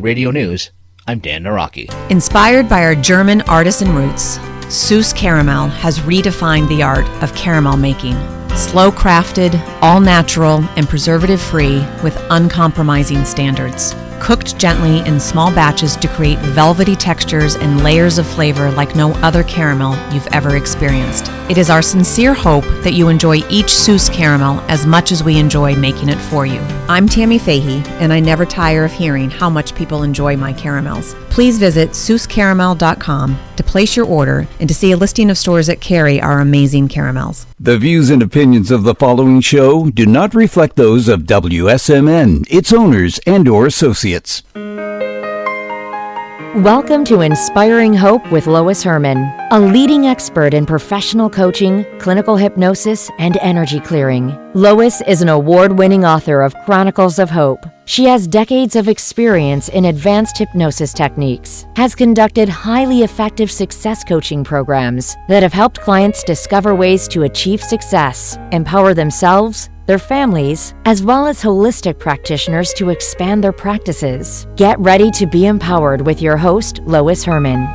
Radio News, I'm Dan Naraki. Inspired by our German artisan roots, Süß Caramel has redefined the art of caramel making. Slow crafted, all natural, and preservative free with uncompromising standards. Cooked gently in small batches to create velvety textures and layers of flavor like no other caramel you've ever experienced. It is our sincere hope that you enjoy each Süß Caramel as much as we enjoy making it for you. I'm Tammy Fahey, and I never tire of hearing how much people enjoy my caramels. Please visit SüßCaramel.com to place your order and to see a listing of stores that carry our amazing caramels. The views and opinions of the following show do not reflect those of WSMN, its owners, and/or associates. Welcome to Inspiring Hope with Lois Herman, a leading expert in professional coaching, clinical hypnosis, and energy clearing. Lois is an award-winning author of Chronicles of Hope. She has decades of experience in advanced hypnosis techniques, has conducted highly effective success coaching programs that have helped clients discover ways to achieve success, empower themselves, their families, as well as holistic practitioners to expand their practices. Get ready to be empowered with your host, Lois Herman.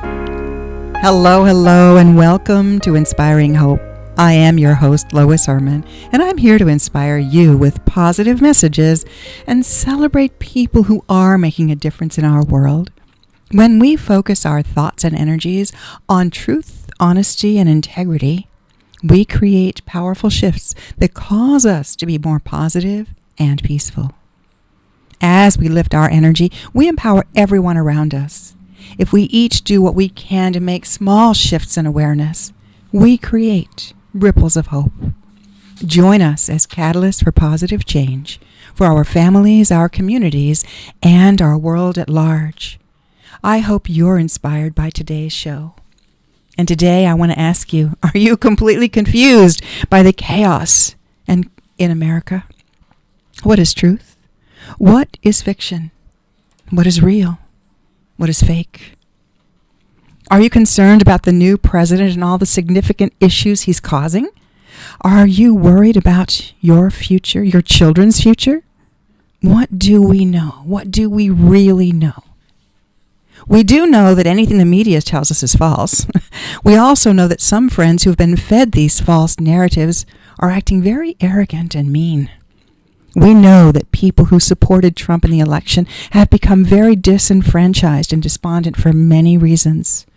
Hello, and welcome to Inspiring Hope. I am your host, Lois Herman, and I'm here to inspire you with positive messages and celebrate people who are making a difference in our world. When we focus our thoughts and energies on truth, honesty, and integrity, we create powerful shifts that cause us to be more positive and peaceful. As we lift our energy, we empower everyone around us. If we each do what we can to make small shifts in awareness, we create ripples of hope. Join us as catalysts for positive change for our families, our communities, and our world at large. I hope you're inspired by today's show. And today I want to ask you, are you completely confused by the chaos in America? What is truth? What is fiction? What is real? What is fake? Are you concerned about the new president and all the significant issues he's causing? Are you worried about your future, your children's future? What do we know? What do we really know? We do know that anything the media tells us is false. We also know that some friends who have been fed these false narratives are acting very arrogant and mean. We know that people who supported Trump in the election have become very disenfranchised and despondent for many reasons.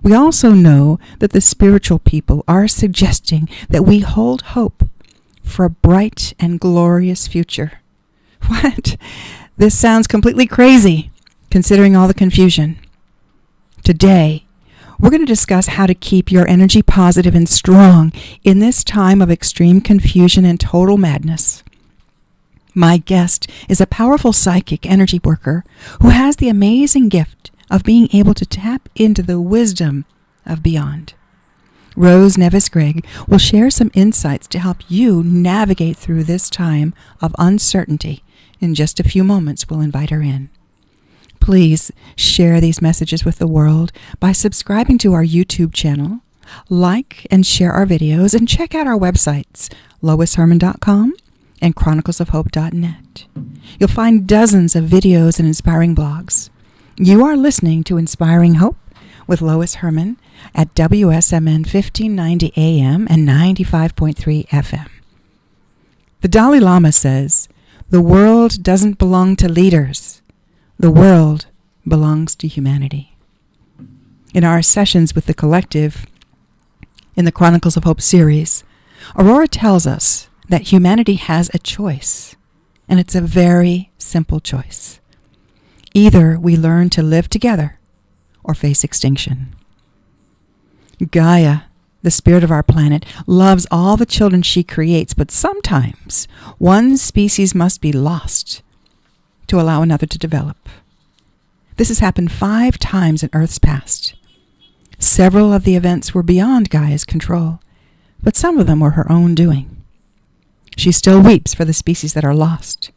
We also know that the spiritual people are suggesting that we hold hope for a bright and glorious future. What? This sounds completely crazy, considering all the confusion. Today, we're going to discuss how to keep your energy positive and strong in this time of extreme confusion and total madness. My guest is a powerful psychic energy worker who has the amazing gift of being able to tap into the wisdom of beyond. Rose Neves-Grigg will share some insights to help you navigate through this time of uncertainty. In just a few moments, we'll invite her in. Please share these messages with the world by subscribing to our YouTube channel, like and share our videos, and check out our websites, loisherman.com and chroniclesofhope.net. You'll find dozens of videos and inspiring blogs. You are listening to Inspiring Hope with Lois Herman at WSMN 1590 AM and 95.3 FM. The Dalai Lama says, "The world doesn't belong to leaders. The world belongs to humanity." In our sessions with the collective in the Chronicles of Hope series, Aurora tells us that humanity has a choice, and it's a very simple choice. Either we learn to live together or face extinction. Gaia, the spirit of our planet, loves all the children she creates, but sometimes one species must be lost to allow another to develop. This has happened 5 times in Earth's past. Several of the events were beyond Gaia's control, but some of them were her own doing. She still weeps for the species that are lost.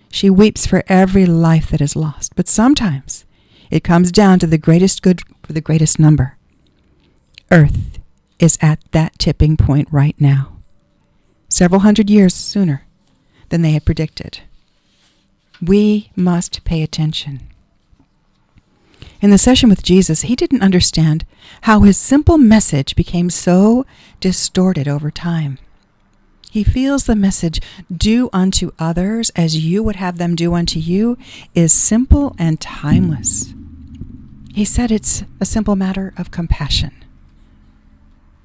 She weeps for every life that is lost, but sometimes it comes down to the greatest good for the greatest number. Earth is at that tipping point right now, several hundred years sooner than they had predicted. We must pay attention. In the session with Jesus, he didn't understand how his simple message became so distorted over time. He feels the message, do unto others as you would have them do unto you, is simple and timeless. He said it's a simple matter of compassion.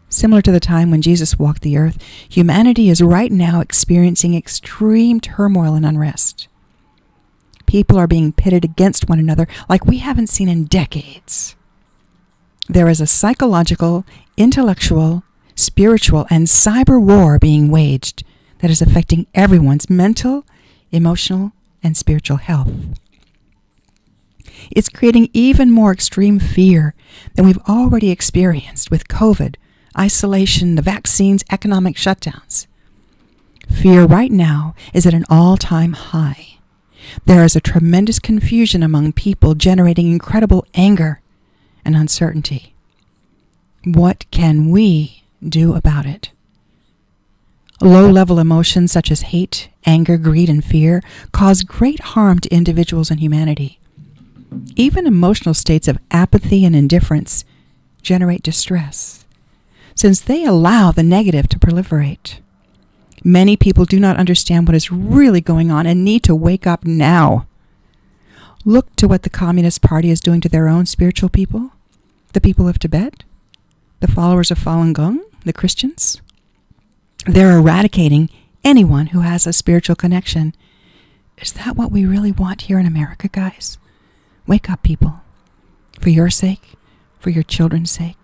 Similar to the time when Jesus walked the earth, humanity is right now experiencing extreme turmoil and unrest. People are being pitted against one another like we haven't seen in decades. There is a psychological, intellectual, spiritual, and cyber war being waged that is affecting everyone's mental, emotional, and spiritual health. It's creating even more extreme fear than we've already experienced with COVID, isolation, the vaccines, economic shutdowns. Fear right now is at an all-time high. There is a tremendous confusion among people, generating incredible anger and uncertainty. What can we do about it? Low-level emotions such as hate, anger, greed, and fear cause great harm to individuals and humanity. Even emotional states of apathy and indifference generate distress, since they allow the negative to proliferate. Many people do not understand what is really going on and need to wake up now. Look to what the Communist Party is doing to their own spiritual people, the people of Tibet, the followers of Falun Gong, the Christians. They're eradicating anyone who has a spiritual connection. Is that what we really want here in America, guys? Wake up, people. For your sake, for your children's sake,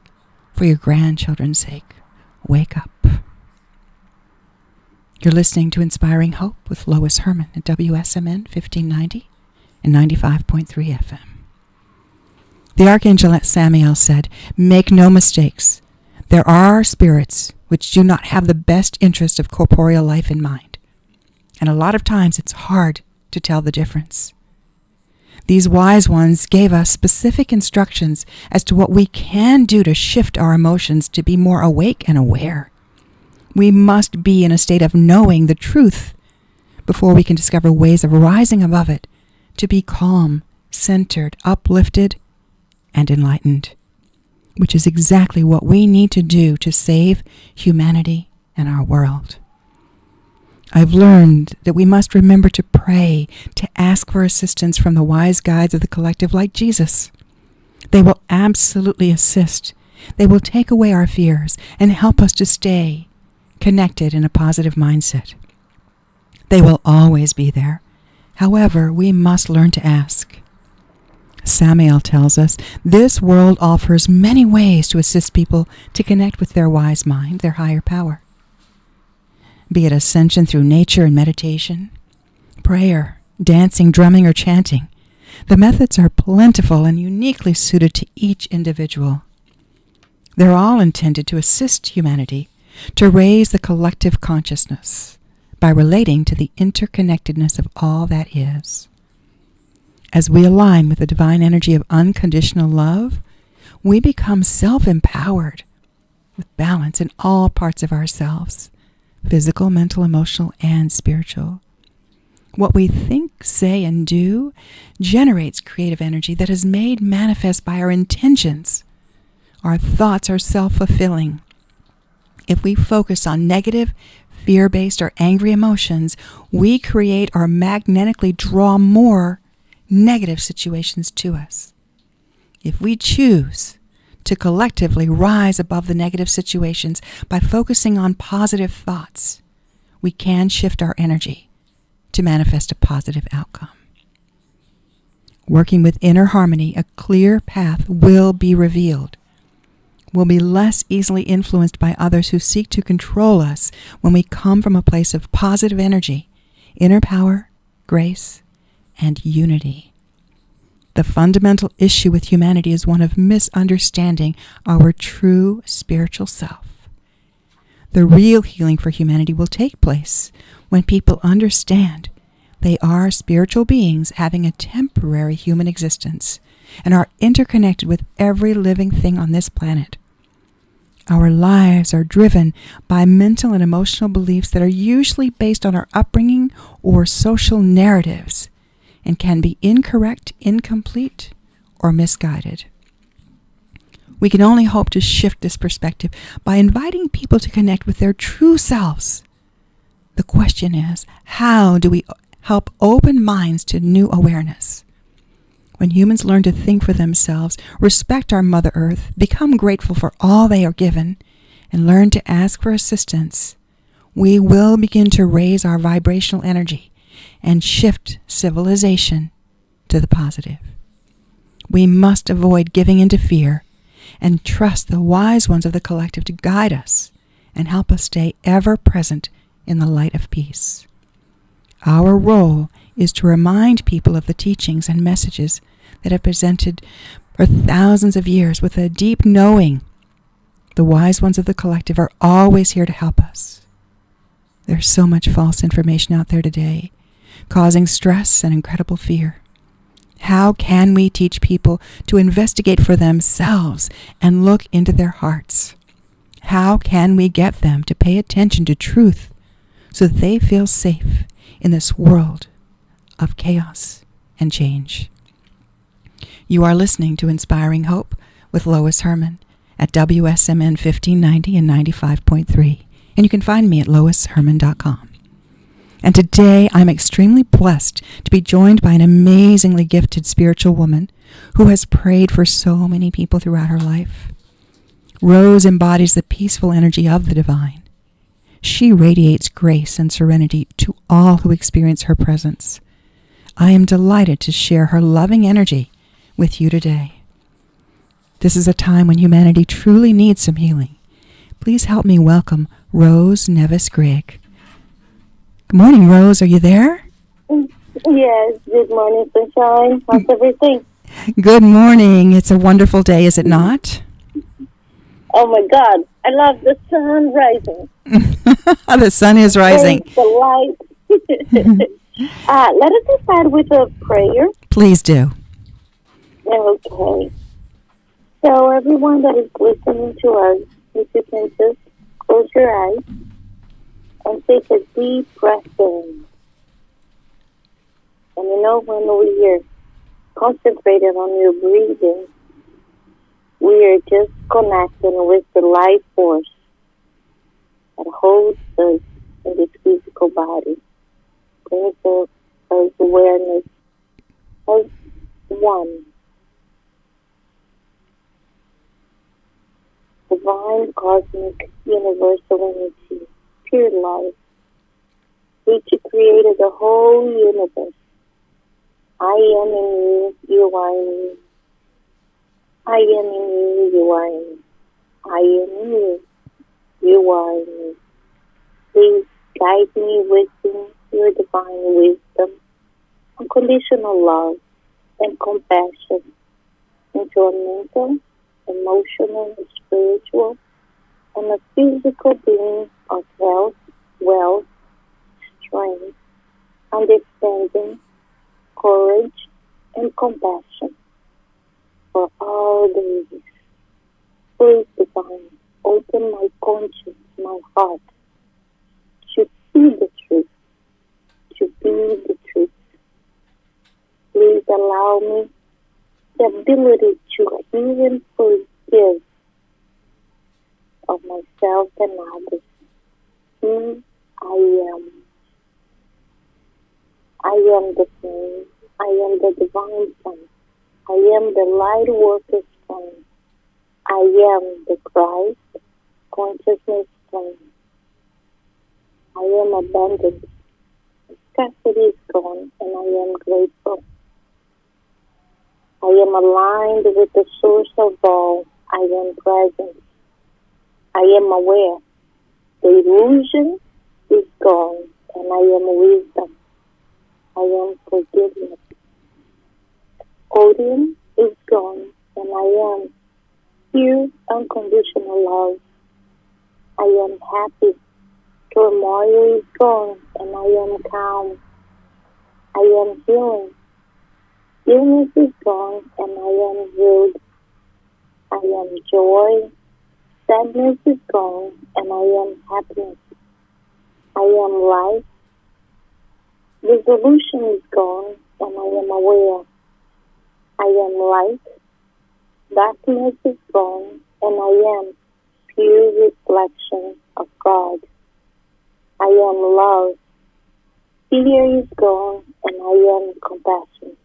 for your grandchildren's sake. Wake up. You're listening to Inspiring Hope with Lois Herman at WSMN 1590 and 95.3 FM. The Archangel Samael said, "Make no mistakes. There are spirits which do not have the best interest of corporeal life in mind. And a lot of times it's hard to tell the difference. These wise ones gave us specific instructions as to what we can do to shift our emotions to be more awake and aware. We must be in a state of knowing the truth before we can discover ways of rising above it to be calm, centered, uplifted, and enlightened, which is exactly what we need to do to save humanity and our world. I've learned that we must remember to pray, to ask for assistance from the wise guides of the collective like Jesus. They will absolutely assist. They will take away our fears and help us to stay connected in a positive mindset. They will always be there. However, we must learn to ask. Samael tells us this world offers many ways to assist people to connect with their wise mind, their higher power. Be it ascension through nature and meditation, prayer, dancing, drumming, or chanting. The methods are plentiful and uniquely suited to each individual. They're all intended to assist humanity to raise the collective consciousness by relating to the interconnectedness of all that is. As we align with the divine energy of unconditional love, we become self-empowered with balance in all parts of ourselves, physical, mental, emotional, and spiritual. What we think, say, and do generates creative energy that is made manifest by our intentions. Our thoughts are self-fulfilling. If we focus on negative, fear-based, or angry emotions, we create or magnetically draw more negative situations to us. If we choose to collectively rise above the negative situations by focusing on positive thoughts, we can shift our energy to manifest a positive outcome. Working with inner harmony, a clear path will be revealed. We'll be less easily influenced by others who seek to control us when we come from a place of positive energy, inner power, grace, and unity. The fundamental issue with humanity is one of misunderstanding our true spiritual self. The real healing for humanity will take place when people understand they are spiritual beings having a temporary human existence and are interconnected with every living thing on this planet. Our lives are driven by mental and emotional beliefs that are usually based on our upbringing or social narratives and can be incorrect, incomplete, or misguided. We can only hope to shift this perspective by inviting people to connect with their true selves. The question is, how do we help open minds to new awareness? When humans learn to think for themselves, respect our Mother Earth, become grateful for all they are given, and learn to ask for assistance, we will begin to raise our vibrational energy and shift civilization to the positive. We must avoid giving into fear and trust the wise ones of the collective to guide us and help us stay ever present in the light of peace. Our role is to remind people of the teachings and messages that have presented for thousands of years with a deep knowing. The wise ones of the collective are always here to help us. There's so much false information out there today, causing stress and incredible fear. How can we teach people to investigate for themselves and look into their hearts? How can we get them to pay attention to truth so that they feel safe in this world of chaos and change? You are listening to Inspiring Hope with Lois Herman at WSMN 1590 and 95.3, and you can find me at loisherman.com. And today I'm extremely blessed to be joined by an amazingly gifted spiritual woman who has prayed for so many people throughout her life. Rose embodies the peaceful energy of the divine. She radiates grace and serenity to all who experience her presence. I am delighted to share her loving energy with you today. This is a time when humanity truly needs some healing. Please help me welcome Rose Neves-Grigg. Good morning, Rose. Are you there? Yes. Good morning, sunshine. How's everything? Good morning. It's a wonderful day, is it not? Oh, my God. I love the sun rising. The sun is rising. Praise the light. Let us start with a prayer. Please do. Okay. So, everyone that is listening to us, if you can just close your eyes and take a deep breath in. And when we are concentrated on your breathing, we are just connecting with the life force that holds us in this physical body. Brings us awareness as one. Divine, cosmic, universal energy, pure life, which created the whole universe. I am in you, you are in me. I am in you, you are in me. I am in you, you are in me. Please guide me within your divine wisdom, unconditional love, and compassion into a mental, emotional, spiritual, and a physical being of health, wealth, strength, understanding, courage, and compassion for all days. Please, divine, open my conscience, my heart, to see the truth, to be the truth. Please allow me the ability to heal and forgive of myself and others. Who I am. I am the Son. I am the divine Son. I am the light worker Son. I am the Christ consciousness Son. I am abundant. Scarcity is gone, and I am grateful. I am aligned with the source of all. I am present. I am aware. The illusion is gone, and I am wisdom. I am forgiveness. Odium is gone, and I am pure, unconditional love. I am happy. Turmoil is gone, and I am calm. I am healing. Illness is gone, and I am healed. I am joy. Sadness is gone, and I am happiness. I am life. Resolution is gone, and I am aware. I am light. Darkness is gone, and I am pure reflection of God. I am love. Fear is gone, and I am compassion.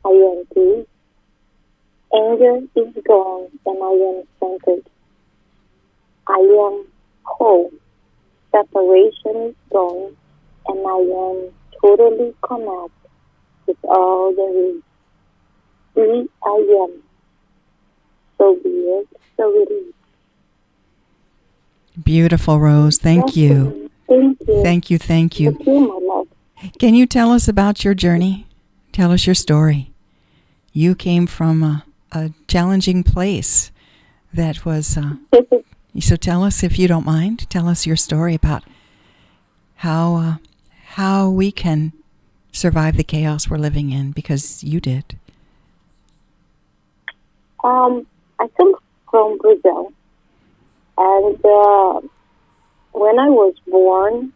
I am peace. Anger is gone, and I am centered. I am whole. Separation is gone, and I am totally connected with all there is. I am. So be it, so it is. Beautiful, Rose. Thank you. Thank you. Thank you, thank you. Thank you, my love. Can you tell us about your journey? Tell us your story. You came from a challenging place that was... so tell us, if you don't mind, tell us your story about how we can survive the chaos we're living in, because you did. I come from Brazil, and when I was born,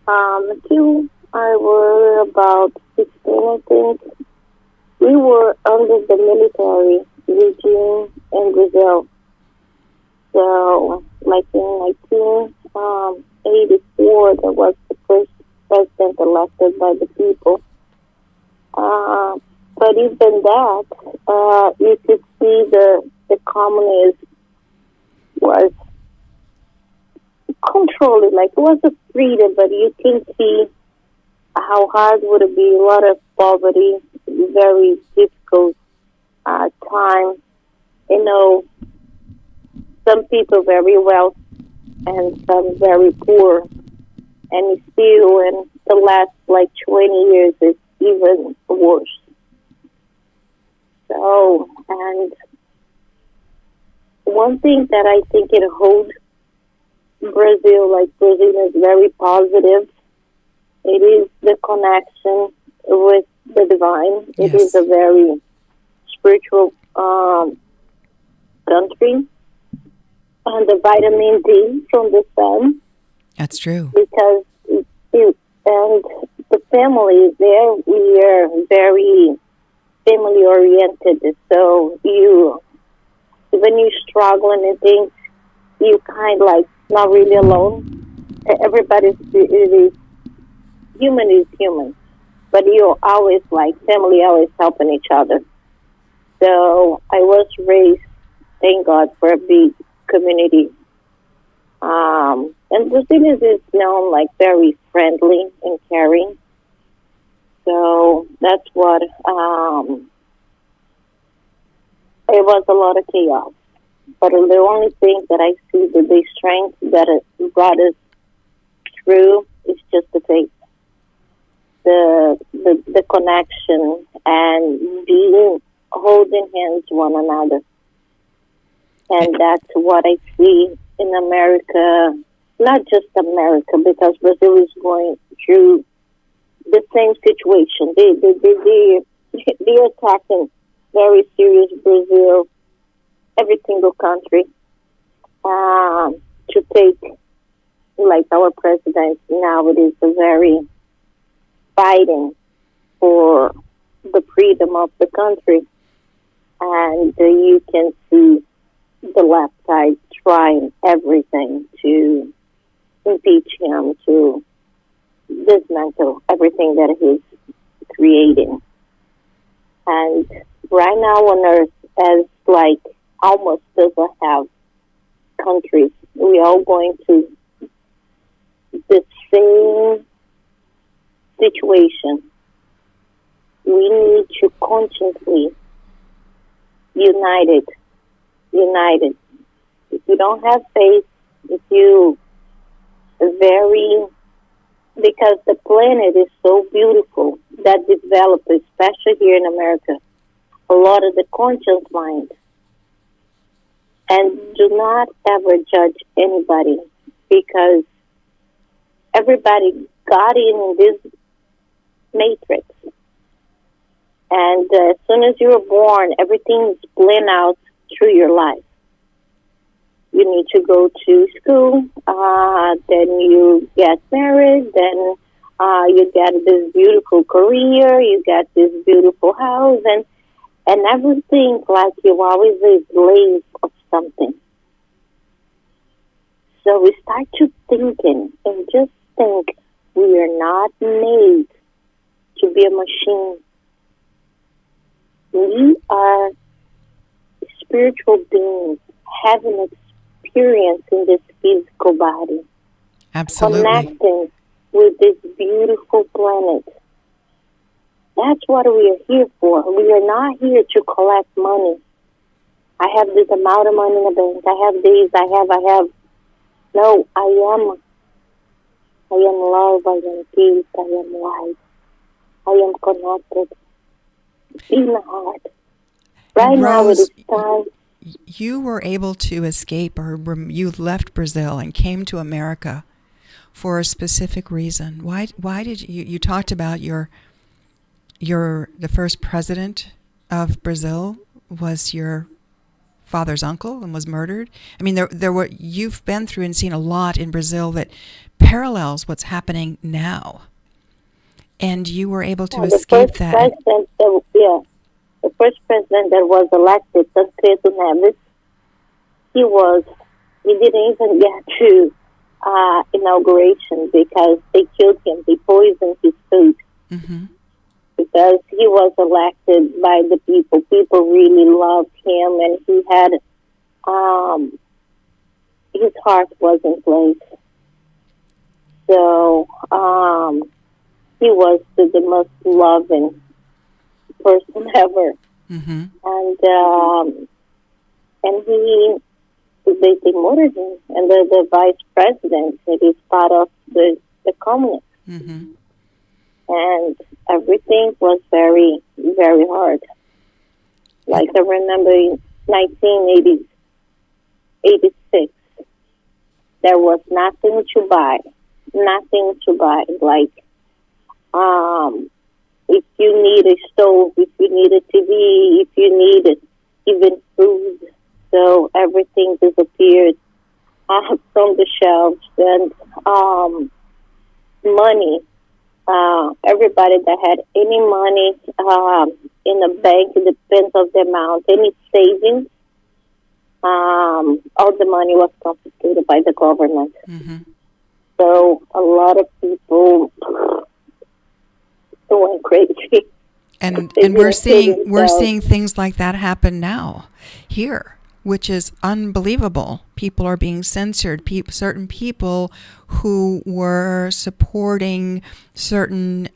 until I was about 16, I think, we were under the military regime in Brazil. So, like in 1984, there was the first president elected by the people. But even that, you could see the communism was controlling, like it was a freedom, but you can see how hard would it be, a lot of poverty, very difficult time. You know, some people very well and some very poor. And still in the last like 20 years, it's even worse. So, and one thing that I think it holds Brazil, like Brazil is very positive. It is the connection with the divine. It Yes. is a very spiritual country. And the vitamin D from the sun. That's true. Because and the family there, we are very family oriented. So when you struggle and things, you kind of like not really alone. Everybody's human is human, but you're always like family, always helping each other. So I was raised, thank God, for a big community. And Brazilians is known like very friendly and caring. So that's what, it was a lot of chaos. But the only thing that I see that the strength that it brought us through is just the faith. The connection and being holding hands one another. And that's what I see in America, not just America, because Brazil is going through the same situation. They're attacking very serious Brazil, every single country, to take, like our president now, it is a very fighting for the freedom of the country. And you can see the left side trying everything to impeach him, to dismantle everything that he's creating. And right now on Earth, as like almost doesn't have countries, we are going to the same situation. We need to consciously united. If you don't have faith, if you because the planet is so beautiful that developed, especially here in America, a lot of the conscious mind. And do not ever judge anybody, because everybody got in this matrix. And as soon as you were born, everything is planned out through your life. You need to go to school, then you get married, then You get this beautiful career, you get this beautiful house, and everything, like you always a slave of something. So we start to thinking and just think we are not made to be a machine. We are spiritual beings having experience in this physical body. Absolutely. Connecting with this beautiful planet. That's what we are here for. We are not here to collect money. I have this amount of money in the bank. I have these. I have. No, I am love. I am peace. I am light. I am connected in the heart. Right now it is time. You were able to escape, or you left Brazil and came to America for a specific reason. Why did you talked about the first president of Brazil was your father's uncle and was murdered. I mean, you've been through and seen a lot in Brazil that parallels what's happening now, and you were able to escape that. The first president that was elected, Tancredo Neves, he didn't even get to inauguration because they killed him. They poisoned his food. Mm-hmm. Because he was elected by the people. People really loved him, and he had, his heart was in place. So, he was the most loving person ever. Mm-hmm. And they murdered him, and the vice president, it is part of the communists. Mm-hmm. And everything was very, very hard. Like I remember in 1986, there was nothing to buy. Like, if you need a stove, if you need a TV, if you needed even food, so everything disappeared from the shelves. And money. Everybody that had any money in the bank, it depends on the amount, any savings, all the money was confiscated by the government. Mm-hmm. So a lot of people went crazy. And we're seeing things like that happen now here, which is unbelievable. People are being censored. Certain people who were supporting certain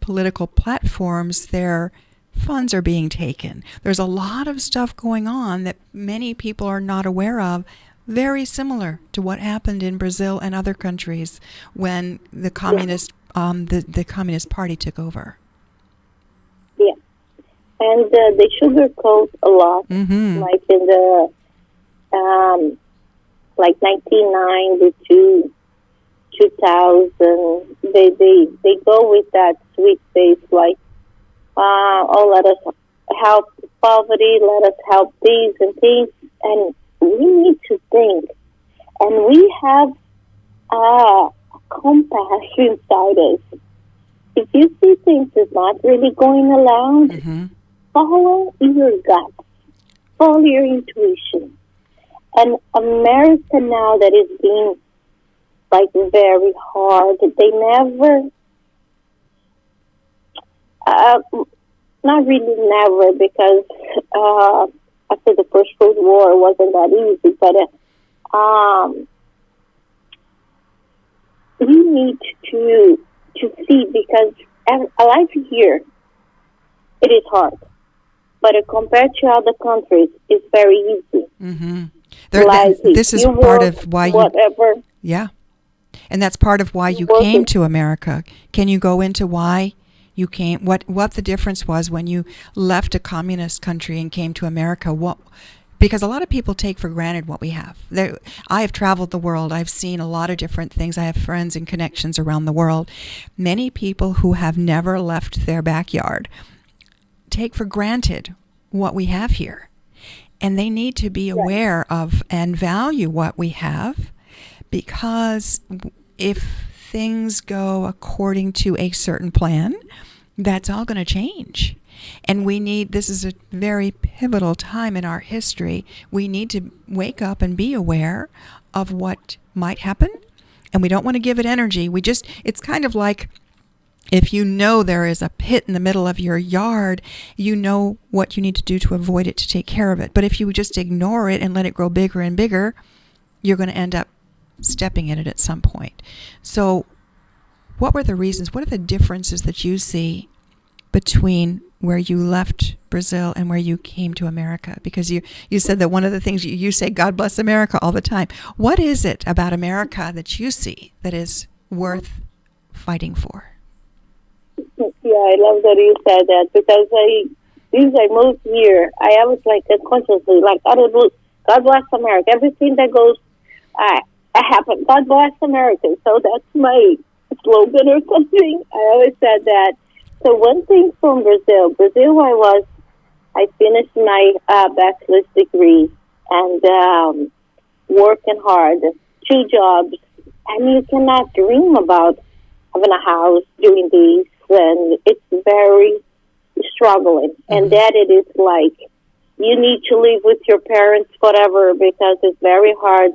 political platforms, their funds are being taken. There's a lot of stuff going on that many people are not aware of, very similar to what happened in Brazil and other countries when the communist the Communist Party took over. Yeah. And they sugarcoat a lot, Mm-hmm. like in the, like 1990 to 2000, they go with that sweet face, like, let us help poverty, let us help these and things, and we need to think, and we have compassion inside us. If you see things is not really going around, Mm-hmm. follow your gut, follow your intuition. And America now that is being like very hard, they never, not really never, because after the First World War it wasn't that easy, but we need to see, because life here, it is hard. But compared to other countries, it's very easy. Mm-hmm. This is part of why you... Whatever. Yeah. And that's part of why you came to America. Can you go into why you came? What the difference was when you left a communist country and came to America? Because a lot of people take for granted what we have. I have traveled the world. I've seen a lot of different things. I have friends and connections around the world. Many people who have never left their backyard take for granted what we have here. And they need to be aware of and value what we have, because if things go according to a certain plan, that's all going to change. And this is a very pivotal time in our history. We need to wake up and be aware of what might happen, and we don't want to give it energy. It's kind of like if you know there is a pit in the middle of your yard, you know what you need to do to avoid it, to take care of it. But if you just ignore it and let it grow bigger and bigger, you're going to end up stepping in it at some point. So what were the reasons? What are the differences that you see between where you left Brazil and where you came to America? Because you said that one of the things you say, God bless America all the time. What is it about America that you see that is worth fighting for? Yeah, I love that you said that, because since I moved here, I was like unconsciously, like, God bless America. Everything that goes, happen. God bless America. So that's my slogan or something. I always said that. So one thing from Brazil, I finished my bachelor's degree and working hard, 2 jobs, and you cannot dream about having a house, doing these, and it's very struggling. Mm-hmm. And that it is like you need to live with your parents forever, because it's very hard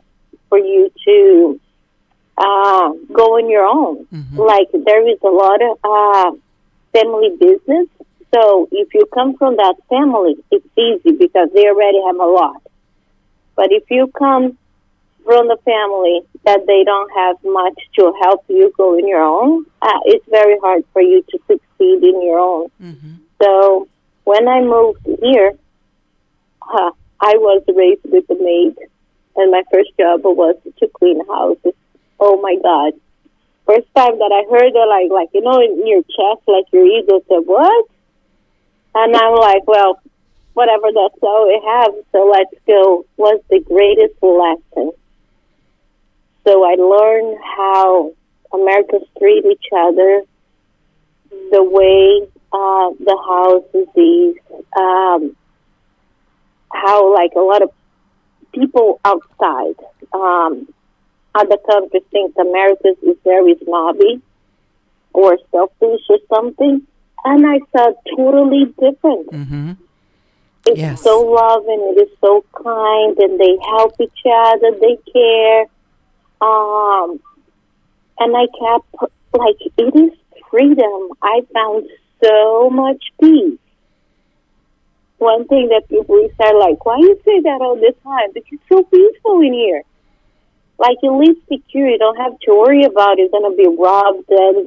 for you to go on your own. Mm-hmm. Like there is a lot of family business. So if you come from that family, it's easy because they already have a lot. But if you come from the family that they don't have much to help you go in your own, it's very hard for you to succeed in your own. Mm-hmm. So when I moved here, I was raised with a maid, and my first job was to clean houses. Oh my God. First time that I heard it, like in your chest, like your ego said, what? And I'm like, well, whatever, that's all we have, so let's go. Was the greatest lesson. So I learned how Americans treat each other, the way the houses is, how like a lot of people outside other countries think America is very snobby or selfish or something, and I saw totally different. Mm-hmm. It's so loving, it is so kind, and they help each other, they care. And I kept, like, it is freedom. I found so much peace. One thing that people say, like, why you say that all the time? Because it's so peaceful in here. Like, you live secure. You don't have to worry about you're going to be robbed and,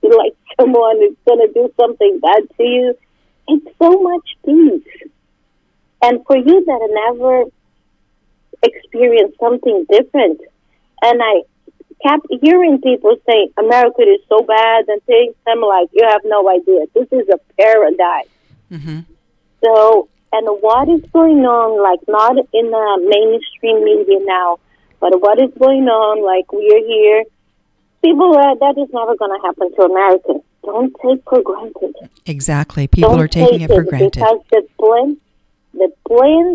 like, someone is going to do something bad to you. It's so much peace. And for you that never experienced something different, and I kept hearing people say, America is so bad and things, I'm like, you have no idea. This is a paradise. Mm-hmm. So, and what is going on, like, not in the mainstream media now, but what is going on, like, we're here, people, that is never going to happen to America. Don't take for granted. Exactly. People are taking it for granted. Because the plan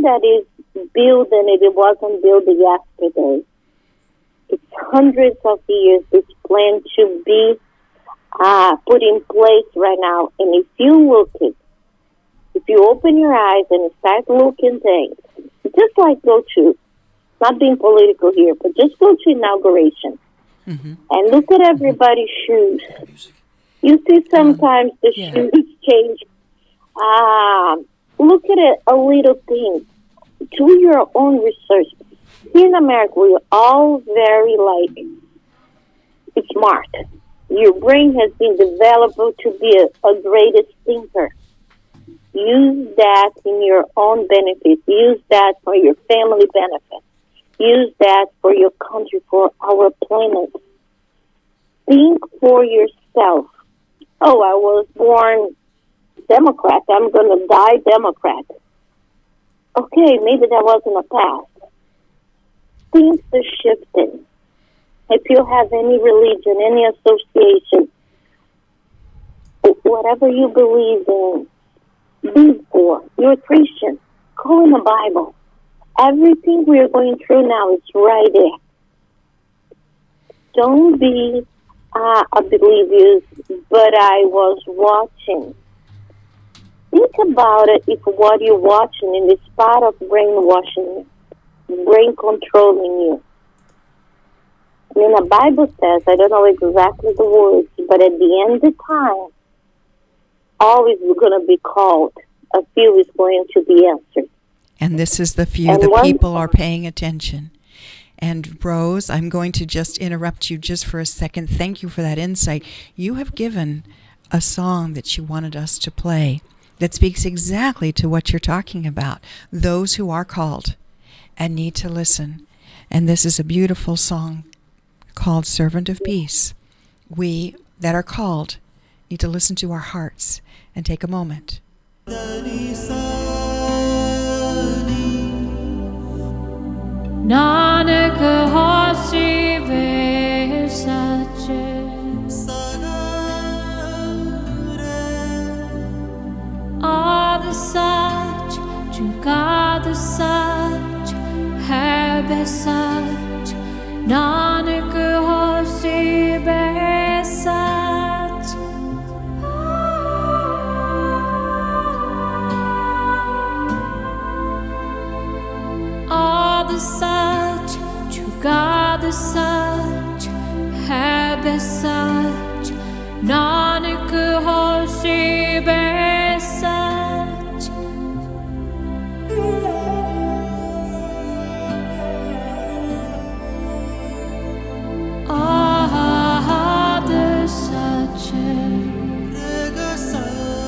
that is built, and it wasn't built yesterday. It's hundreds of years, this plan to be put in place right now. And if you open your eyes and start looking things, just like go to, not being political here, but just go to inauguration and look at everybody's shoes. You see sometimes the shoes change. Look at it, a little thing. Do your own research. Here in America, we're all very, like, smart. Your brain has been developed to be a greatest thinker. Use that in your own benefit. Use that for your family benefit. Use that for your country, for our planet. Think for yourself. Oh, I was born Democrat. I'm going to die Democrat. Okay, maybe that wasn't a past. Things are shifting. If you have any religion, any association, whatever you believe in, be for. You're a Christian. Go in the Bible. Everything we're going through now is right there. don't be oblivious, but I was watching. Think about it if what you're watching in this part of brainwashing, brain controlling you. I mean, the Bible says, I don't know exactly the words, but at the end of time, always going to be called. A few is going to be answered. And this is the few, And the one- people are paying attention. And Rose, I'm going to just interrupt you just for a second. Thank you for that insight. You have given a song that you wanted us to play that speaks exactly to what you're talking about. Those who are called and need to listen. And this is a beautiful song called Servant of Peace. We that are called need to listen to our hearts and take a moment. Nanak होसी वे सच्चे all the such to God the such है बे सच नानक होसी वे सच all the such to God the such है बे सच नानक होसी वे सच all the such to God the such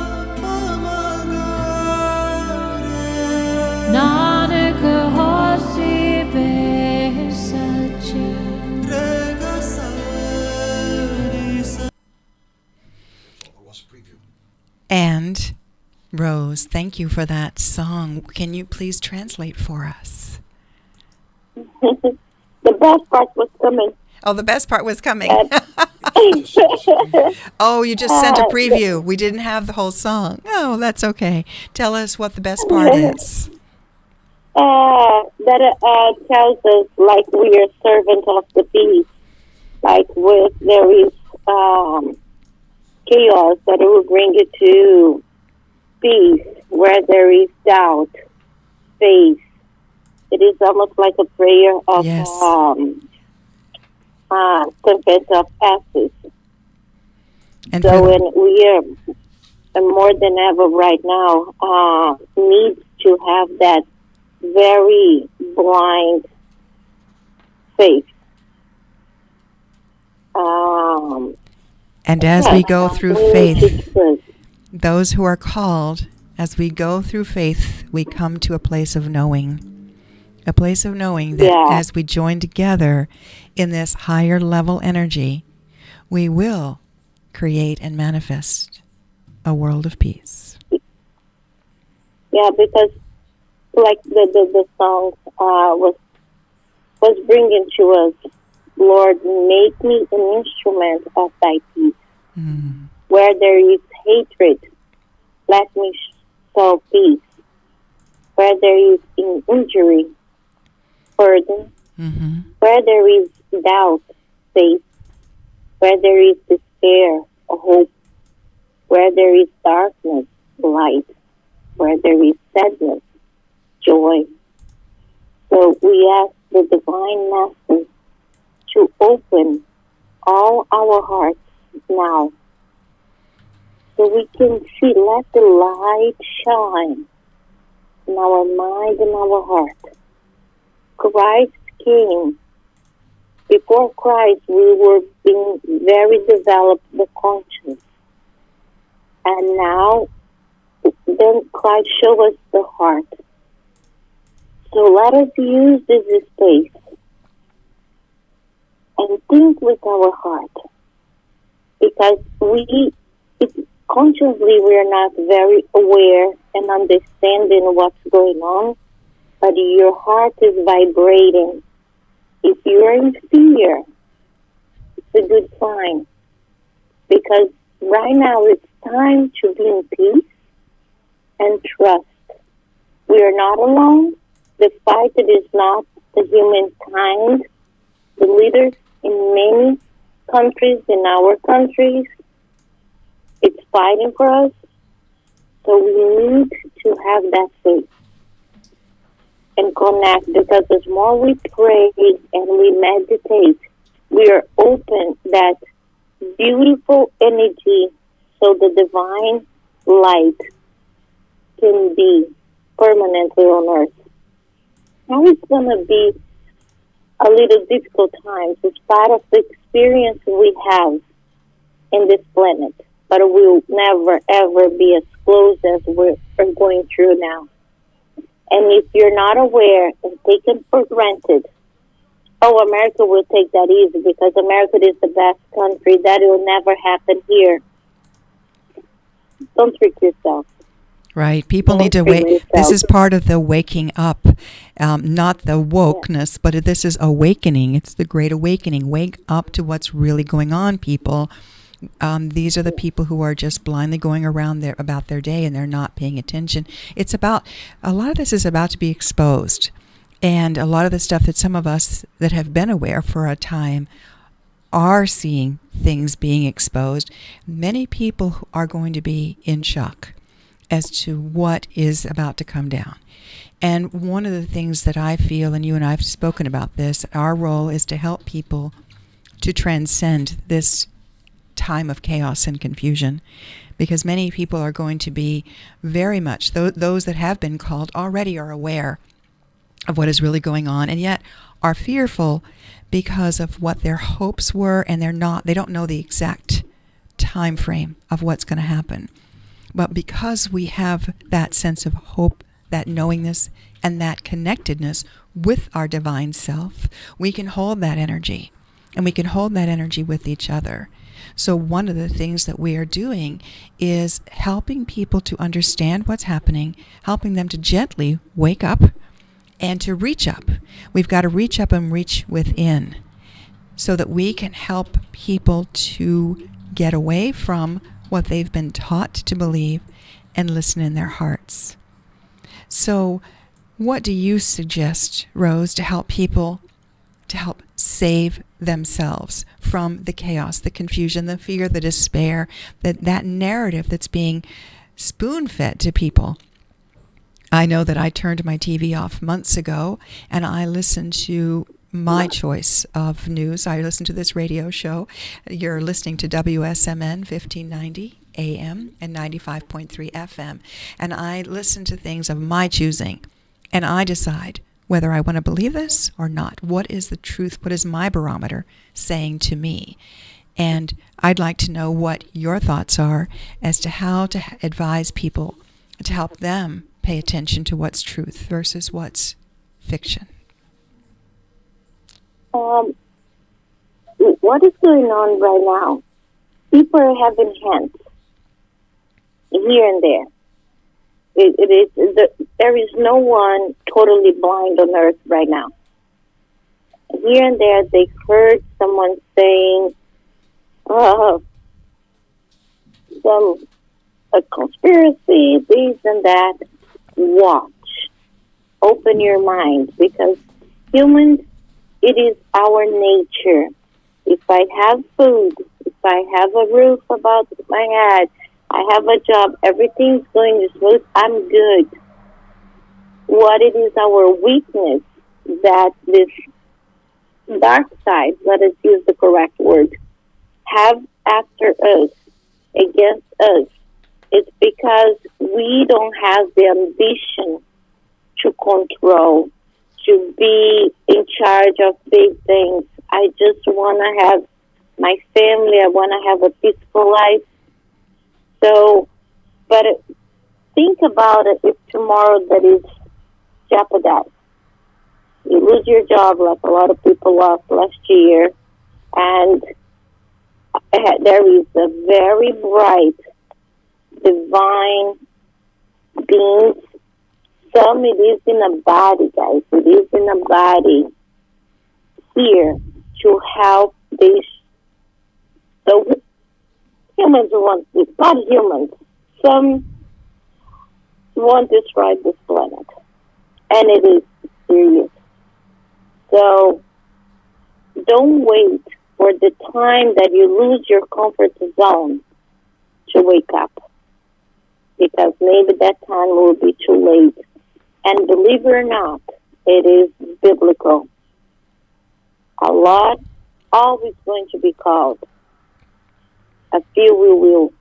है वे सच नानक होसी वे सच And Rose, thank you for that song. Can you please translate for us? The best part was coming. Oh, the best part was coming. Oh, you just sent a preview. We didn't have the whole song. Oh, that's okay. Tell us what the best part is. That tells us like we are servant of the peace. Like with there is chaos, that it will bring you to peace. Where there is doubt, faith. It is almost like a prayer of Yes. confess of ashes. And So for, when we are more than ever right now, need to have that very blind faith. and as we go through faith, Jesus. those who are called, as we go through faith, we come to a place of knowing. A place of knowing that Yeah. as we join together in this higher level energy, we will create and manifest a world of peace. Yeah, because like the song was bringing to us, Lord, make me an instrument of thy peace. Where there is hatred, let me sow peace. Where there is injury, burden. Where there is doubt, faith. Where there is despair, hope. Where there is darkness, light. Where there is sadness, joy. So we ask the Divine Master to open all our hearts now, so we can see, let the light shine in our mind and our heart. Christ came. Before Christ, we were being very developed, the conscience. And now, then Christ showed us the heart. So let us use this space and think with our heart. Because consciously we are not very aware and understanding what's going on. but your heart is vibrating. If you're in fear, it's a good sign. Because right now it's time to be in peace and trust. We are not alone. The fight is not the humankind. The leaders in many countries, in our countries, it's fighting for us. So we need to have that faith and connect, because the more we pray and we meditate, we are open that beautiful energy so the divine light can be permanently on earth. Now it's going to be a little difficult times. It's part of the experience we have in this planet, but we'll never ever be as close as we're going through now. And if you're not aware and taken for granted, oh, America will take that easy because America is the best country. That will never happen here. Don't trick yourself. Right. People need to wake. This is part of the waking up, not the wokeness, but this is awakening. It's the great awakening. Wake up to what's really going on, people. These are the people who are just blindly going around about their day and they're not paying attention. It's about, a lot of this is about to be exposed. And a lot of the stuff that some of us that have been aware for a time are seeing things being exposed. Many people are going to be in shock as to what is about to come down. And one of the things that I feel, and you and I have spoken about this, our role is to help people to transcend this time of chaos and confusion, because many people are going to be very much, those that have been called already are aware of what is really going on, and yet are fearful because of what their hopes were, and they don't know the exact time frame of what's going to happen. But because we have that sense of hope, that knowingness, and that connectedness with our divine self, we can hold that energy, and we can hold that energy with each other. So one of the things that we are doing is helping people to understand what's happening, helping them to gently wake up and to reach up. We've got to reach up and reach within so that we can help people to get away from what they've been taught to believe and listen in their hearts. So what do you suggest, Rose, to help people to help save themselves from the chaos, the confusion, the fear, the despair, that narrative that's being spoon-fed to people? I know that I turned my TV off months ago and I listened to my choice of news. I listened to this radio show. You're listening to WSMN 1590 AM and 95.3 FM. And I listen to things of my choosing. And I decide whether I want to believe this or not. What is the truth? What is my barometer saying to me? And I'd like to know what your thoughts are as to how to advise people to help them pay attention to what's truth versus what's fiction. What is going on right now? People are having hints here and there. There is no one totally blind on earth right now. Here and there, they heard someone saying, a conspiracy, this and that. Watch. Open your mind, because humans, it is our nature. If I have food, if I have a roof above my head, I have a job, everything's going smooth, I'm good. What it is our weakness that this dark side, let us use the correct word, have after us, against us. It's because we don't have the ambition to control, to be in charge of big things. I just want to have my family. I want to have a peaceful life. So, but think about it if tomorrow that is jeopardized. You lose your job like a lot of people lost last year, and there is a very bright divine beings Some it is in a body, guys. It is in a body here to help these. So humans want, not humans. Some want to destroy this planet, and it is serious. So don't wait for the time that you lose your comfort zone to wake up, because maybe that time will be too late. And believe it or not, it is biblical. A lot always going to be called. A few we will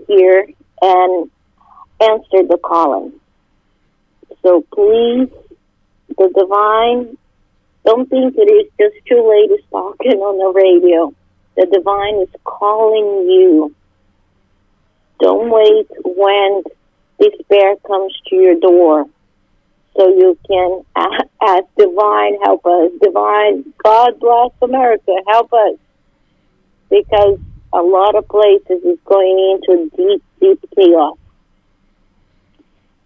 hear and answer the calling. So please, the divine, don't think it is just two ladies talking on the radio. The divine is calling you. Don't wait when despair comes to your door so you can ask divine, help us. Divine, God bless America, help us. Because a lot of places is going into deep, deep chaos.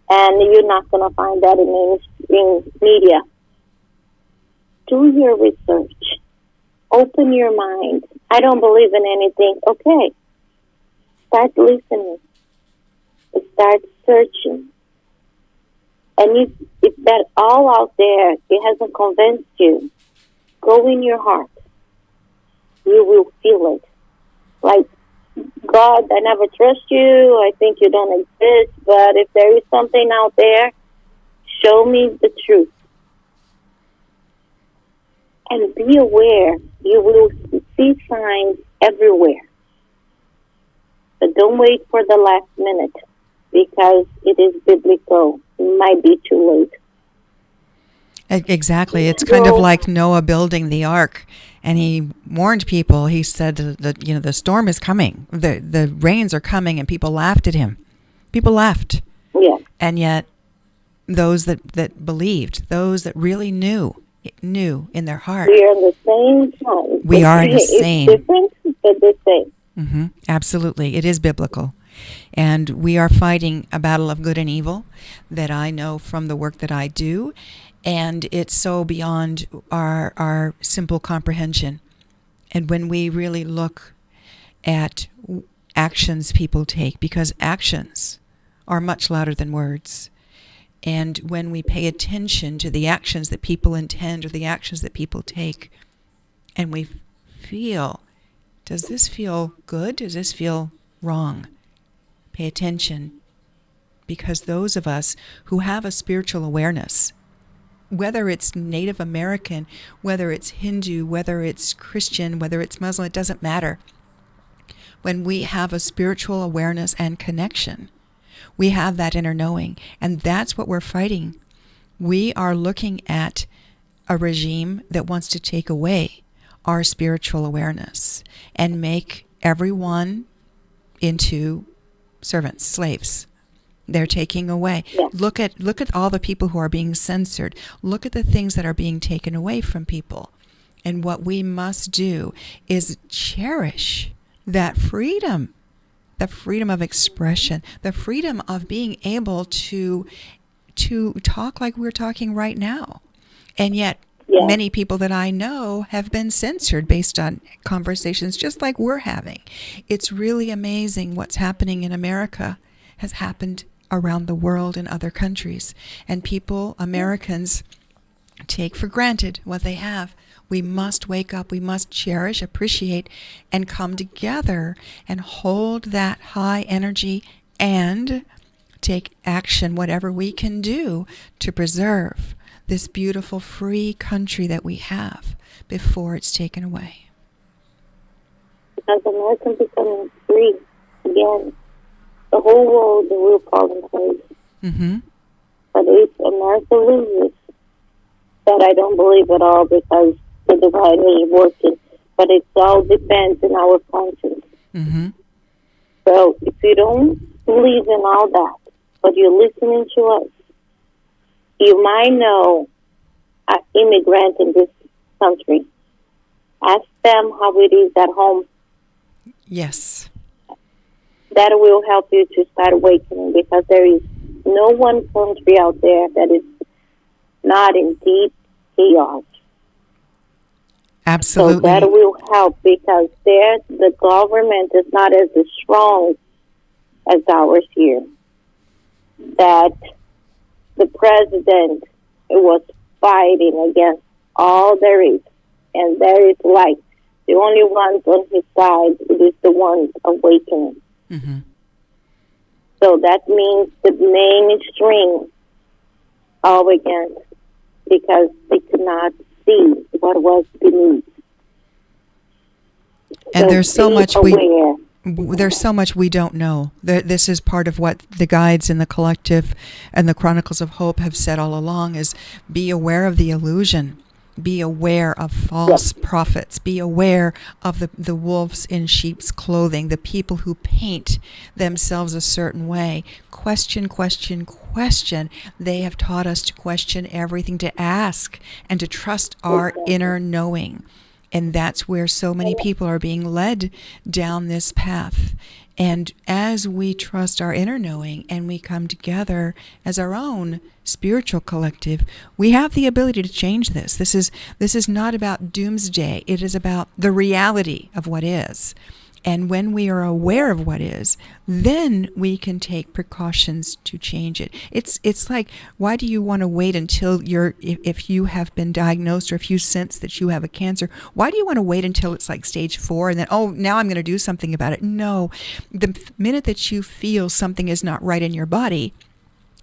And you're not going to find that in mainstream media. Do your research. Open your mind. I don't believe in anything. Okay. Start listening. Start searching. And if that all out there, it hasn't convinced you, go in your heart. You will feel it. Like, God, I never trust you. I think you don't exist. But if there is something out there, show me the truth. And be aware. You will see signs everywhere. But don't wait for the last minute, because it is biblical. It might be too late. Exactly. It's kind of like Noah building the ark, and he warned people. He said that the storm is coming, the rains are coming, and people laughed at him. People laughed. Yeah. And yet, those that believed, those that really knew in their heart. We are in the same time. We are in the same. It's different, but the same. Mm-hmm. Absolutely. It is biblical. And we are fighting a battle of good and evil that I know from the work that I do. And it's so beyond our simple comprehension. And when we really look at actions people take, because actions are much louder than words. And when we pay attention to the actions that people intend or the actions that people take, and we feel, does this feel good? Does this feel wrong? Pay attention, because those of us who have a spiritual awareness, whether it's Native American, whether it's Hindu, whether it's Christian, whether it's Muslim, it doesn't matter. When we have a spiritual awareness and connection, we have that inner knowing, and that's what we're fighting. We are looking at a regime that wants to take away our spiritual awareness and make everyone into servants, slaves. They're taking away. Yeah. Look at all the people who are being censored. Look at the things that are being taken away from people. And what we must do is cherish that freedom, the freedom of expression, the freedom of being able to talk like we're talking right now. And yet, many people that I know have been censored based on conversations just like we're having. It's really amazing what's happening in America has happened around the world in other countries. And people, Americans, take for granted what they have. We must wake up, we must cherish, appreciate, and come together and hold that high energy and take action, whatever we can do to preserve this beautiful free country that we have before it's taken away. As Americans becoming free again, the whole world will fall in place. Mm-hmm. But if America loses, that I don't believe at all, because the divine is working. But it all depends on our conscience. Mm-hmm. So if you don't believe in all that, but you're listening to us, you might know an immigrant in this country. Ask them how it is at home. Yes. That will help you to start awakening, because there is no one country out there that is not in deep chaos. Absolutely. So that will help, because there the government is not as strong as ours here. That the president was fighting against all there is, and there is light. The only ones on his side is the ones awakening. Mm-hmm. So that means the mainstream are against, because they could not see what was beneath. And there's so much aware. there's so much we don't know. This is part of what the guides in the collective and the Chronicles of Hope have said all along, is be aware of the illusion. Be aware of false prophets. Be aware of the wolves in sheep's clothing, the people who paint themselves a certain way. Question, question, question. They have taught us to question everything, to ask, and to trust our inner knowing. And that's where so many people are being led down this path. And as we trust our inner knowing and we come together as our own spiritual collective, we have the ability to change this. This is not about doomsday. It is about the reality of what is. And when we are aware of what is, then we can take precautions to change it. It's like, why do you want to wait until if you have been diagnosed, or if you sense that you have a cancer, why do you want to wait until it's like stage 4 and then, oh, now I'm going to do something about it? No. The minute that you feel something is not right in your body,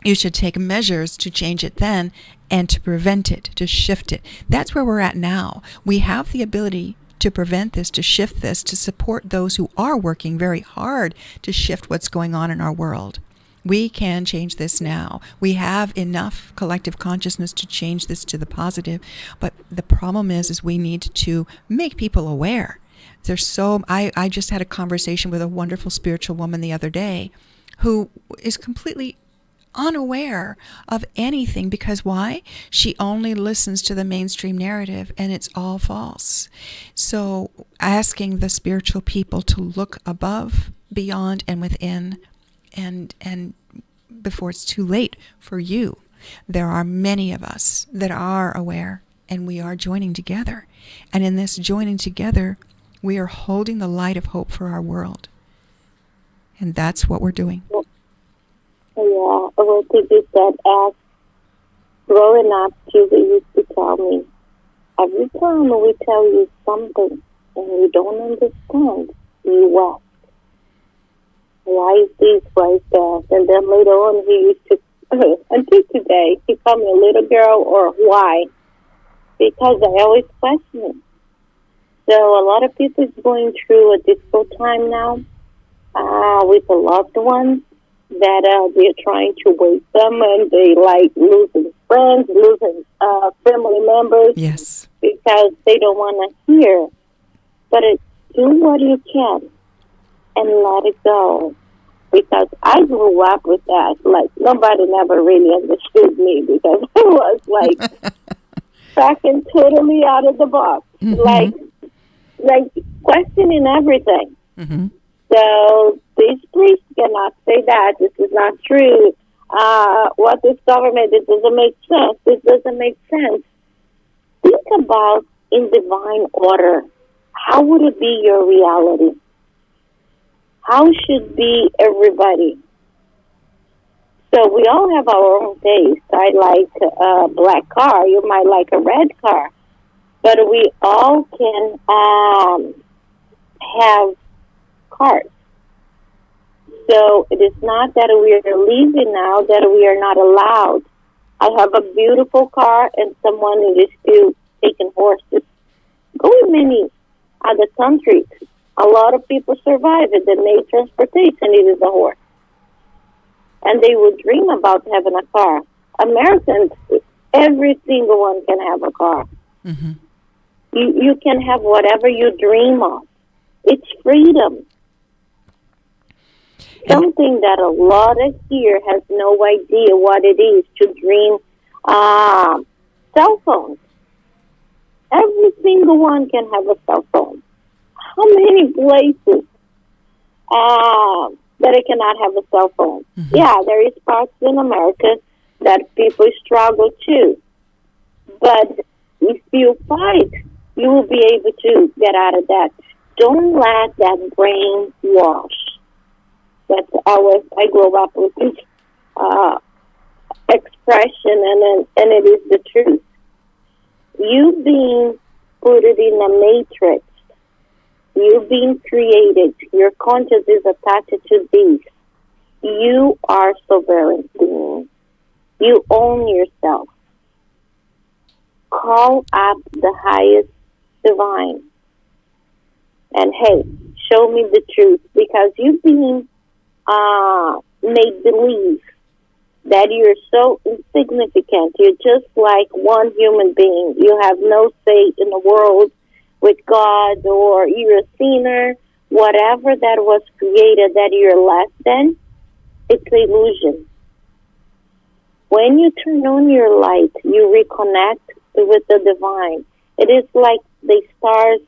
you should take measures to change it then, and to prevent it, to shift it. That's where we're at now. We have the ability to prevent this, to shift this, to support those who are working very hard to shift what's going on in our world. We can change this now. We have enough collective consciousness to change this to the positive, but the problem is we need to make people aware. I just had a conversation with a wonderful spiritual woman the other day who is completely unaware of anything, because why? She only listens to the mainstream narrative, and it's all false. So asking the spiritual people to look above, beyond, and within, and before it's too late for you. There are many of us that are aware, and we are joining together. And in this joining together, we are holding the light of hope for our world. And that's what we're doing. Yeah, what you said, as growing up, people used to tell me, every time we tell you something and you don't understand, you ask, why is this, why is that? And then later on, he used to, until today, he called me a little girl, or why? Because I always question him. So a lot of people is going through a difficult time now with the loved ones, that they're trying to wake them, and they like losing friends, losing family members. Yes. Because they don't want to hear. But do what you can and let it go. Because I grew up with that. Like, nobody never really understood me, because I was like backing totally out of the box. Mm-hmm. Like questioning everything. Mm-hmm. So these priests cannot say that. This is not true. What this government, it doesn't make sense. This doesn't make sense. Think about in divine order. How would it be your reality? How should be everybody? So we all have our own taste. I like a black car. You might like a red car. But we all can have cars. So it is not that we are leaving now, that we are not allowed. I have a beautiful car, and someone is still taking horses. Go in many other countries. A lot of people survive it. The main transportation is a horse. And they would dream about having a car. Americans, every single one can have a car. Mm-hmm. You can have whatever you dream of. It's freedom. Something that a lot of here has no idea what it is to dream. Cell phones. Every single one can have a cell phone. How many places that that I cannot have a cell phone. Mm-hmm. Yeah, there is parts in America that people struggle too. But if you fight, you will be able to get out of that. Don't let that brain wash. That's always, I grew up with this expression, and it is the truth. You being put it in a matrix, you being created, your conscience is attached to this. You are sovereign being. You own yourself. Call up the highest divine. And hey, show me the truth, because you've been made believe that you're so insignificant. You're just like one human being. You have no say in the world with God, or you're a sinner, whatever that was created that you're less than, it's an illusion. When you turn on your light, you reconnect with the divine. It is like the stars,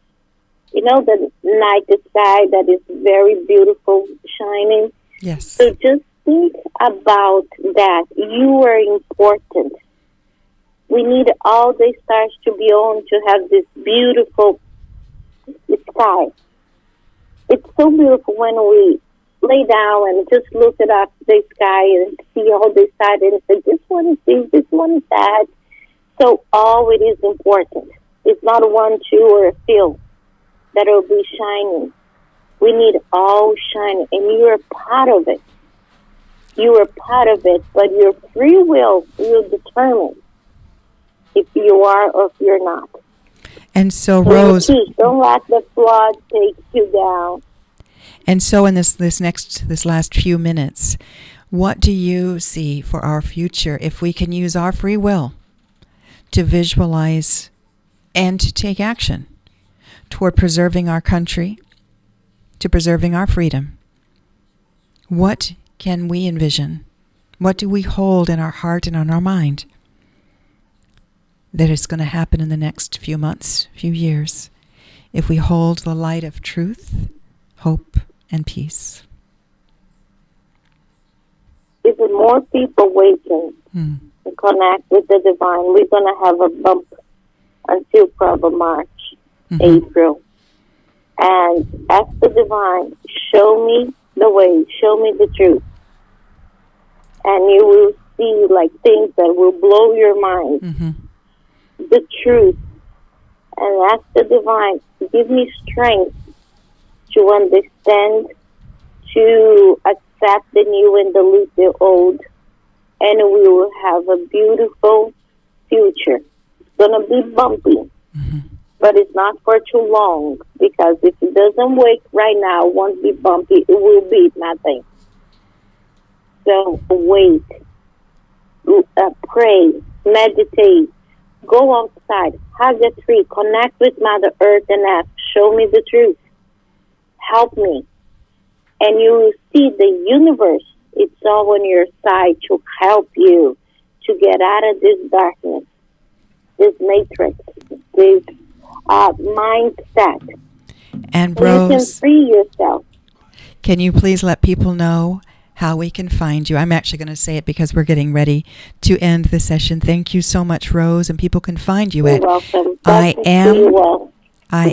you know, the night sky that is very beautiful, shining. Yes. So just think about that. You are important. We need all the stars to be on to have this beautiful sky. It's so beautiful when we lay down and just look at up the sky and see all the stars and say, this one is this, this one is that. So all it is important. It's not one, two, or a few that will be shining. We need all shining, and you are part of it. You are part of it, but your free will determine if you are or if you're not. And so, Rose, don't let the flood take you down. And so, in this last few minutes, what do you see for our future if we can use our free will to visualize and to take action toward preserving our country, to preserving our freedom? What can we envision? What do we hold in our heart and on our mind that is going to happen in the next few months, few years, if we hold the light of truth, hope, and peace? If more people waken and connect with the divine, we're going to have a bump until probably March, April. And ask the divine, show me the way, show me the truth. And you will see like things that will blow your mind. The truth. And ask the divine, give me strength to understand, to accept the new and delete the old. And we will have a beautiful future. It's going to be bumpy. But it's not for too long, because if it doesn't wake right now, it won't be bumpy. It will be nothing. So wait, pray, meditate, go outside, hug a tree, connect with Mother Earth and ask, show me the truth. Help me. And you will see the universe. It's all on your side to help you to get out of this darkness, this matrix, this mindset. And so Rose, you can free yourself. Can you please let people know how we can find you? I'm actually going to say it because we're getting ready to end the session. Thank you so much, Rose. And people can find you at welcome. I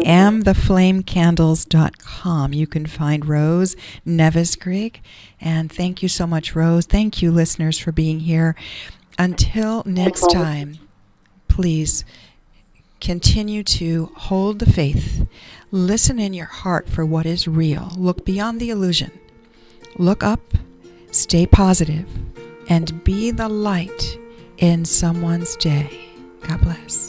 am theflamecandles.com. You can find Rose Neves-Grigg. And thank you so much, Rose. Thank you, listeners, for being here. Until next time, please continue to hold the faith. Listen in your heart for what is real. Look beyond the illusion. Look up, stay positive, and be the light in someone's day. God bless.